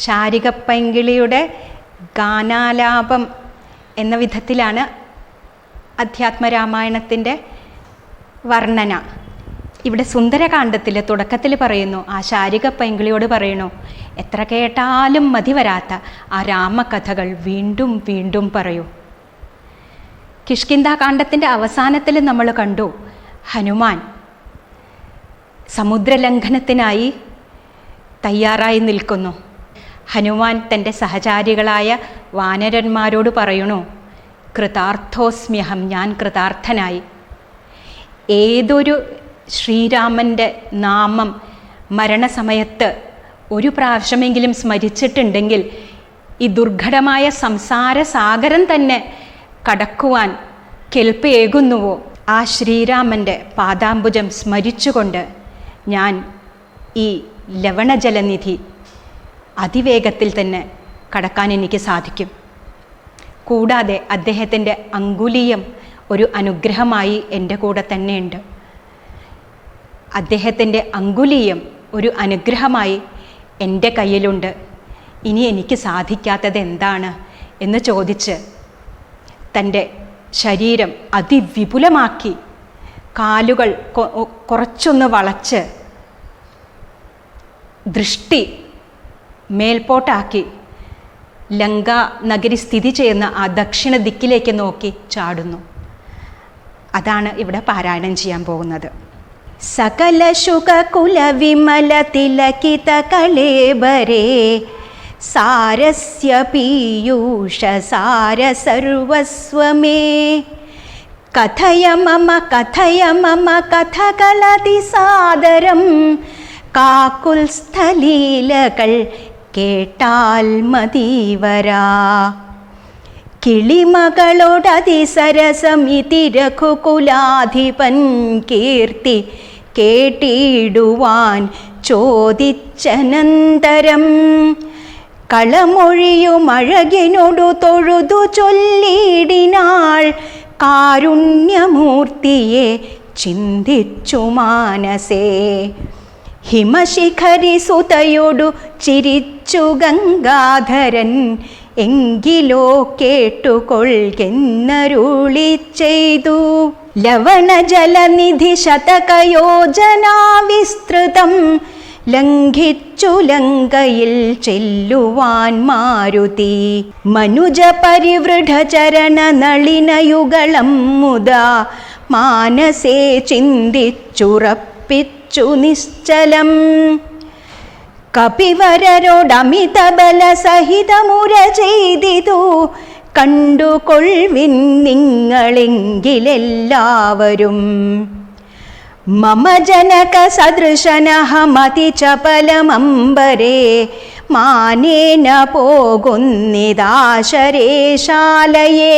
ശാരികപ്പൈങ്കിളിയുടെ ഗാനാലാപം എന്ന വിധത്തിലാണ് അധ്യാത്മരാമായണത്തിൻ്റെ വർണ്ണന. ഇവിടെ സുന്ദരകാന്ഡത്തിൽ തുടക്കത്തിൽ പറയുന്നു, ആ ശാരികപ്പൈങ്കിളിയോട് പറയണു, എത്ര കേട്ടാലും മതി വരാത്ത ആ രാമകഥകൾ വീണ്ടും വീണ്ടും പറയൂ. കിഷ്കിന്ധാകാന്ഡത്തിൻ്റെ അവസാനത്തിൽ നമ്മൾ കണ്ടു, ഹനുമാൻ സമുദ്രലംഘനത്തിനായി തയ്യാറായി നിൽക്കുന്നു. ഹനുമാൻ തൻ്റെ സഹചാരികളായ വാനരന്മാരോട് പറയണു, കൃതാർത്ഥോസ്മ്യഹം, ഞാൻ കൃതാർത്ഥനായി. ഏതൊരു ശ്രീരാമൻ്റെ നാമം മരണസമയത്ത് ഒരു പ്രാവശ്യമെങ്കിലും സ്മരിച്ചിട്ടുണ്ടെങ്കിൽ ഈ ദുർഘടമായ സംസാര സാഗരം തന്നെ കടക്കുവാൻ കെൽപ്പേകുന്നുവോ, ആ ശ്രീരാമൻ്റെ പാദാംബുജം സ്മരിച്ചുകൊണ്ട് ഞാൻ ഈ ലവണജലനിധി അതിവേഗത്തിൽ തന്നെ കടക്കാൻ എനിക്ക് സാധിക്കും. കൂടാതെ അദ്ദേഹത്തിൻ്റെ അങ്കുലീയം ഒരു അനുഗ്രഹമായി എൻ്റെ കൂടെ തന്നെയുണ്ട്. അദ്ദേഹത്തിൻ്റെ അങ്കുലീയം ഒരു അനുഗ്രഹമായി എൻ്റെ കയ്യിലുണ്ട്. ഇനി എനിക്ക് സാധിക്കാത്തത് എന്താണ് എന്ന് ചോദിച്ച് തൻ്റെ ശരീരം അതിവിപുലമാക്കി കാലുകൾ കുറച്ചൊന്ന് വളച്ച് ദൃഷ്ടി മേൽപോട്ടാക്കി ലങ്കാ നഗരി സ്ഥിതി ചെയ്യുന്ന ആ ദക്ഷിണ ദിക്കിലേക്ക് നോക്കി ചാടുന്നു. അതാണ് ഇവിടെ പാരായണം ചെയ്യാൻ പോകുന്നത്. സകല ശുകകുല വിമല തിലകിത കളേബരേ സാരസ്യ പീയൂഷ സാര സർവസ്വമേ കഥയ മമ കഥകളതി സാദരം കാക്കുൽ സ്ഥലീലകൾ കേട്ടാൽ മതീവരാ കിളിമകളോടതിസരസമിതി രഘുകുലാധിപൻ കീർത്തി കേട്ടിടുവാൻ ചോദിച്ചനന്തരം കളമൊഴിയുമഴകിനോടു തൊഴുതു ചൊല്ലിടിനാൾ കാരുണ്യമൂർത്തിയെ ചിന്തിച്ചു മാനസേ ഹിമശിഖരി സുതയോടു ചിരിച്ചു ഗംഗാധരൻ എങ്കിലോ കേട്ടുകൊള്ളുന്നരുളി ചെയ്തു ലവണജലനിധി ശതകയോജനാ വിസ്തൃതം ലംഘിച്ചു ലങ്കയിൽ ചെല്ലുവാൻ മാരുതി മനുജ പരിവൃഢചരണ നളിനയുഗളം മുദാ മാനസേ ചിന്തിച്ചുറപ്പിച്ചു നിശ്ചലം കപിവരരോടമിതബല സഹിതമുര ചെയ്തിതു കണ്ടുകൊള്ളിൻ നിങ്ങളെങ്കിലെല്ലാവരും മമ ജനക സദൃശനഹമതി ചപലമംബരേ മാനേന പോകുന്നിതാശരേശാലയേ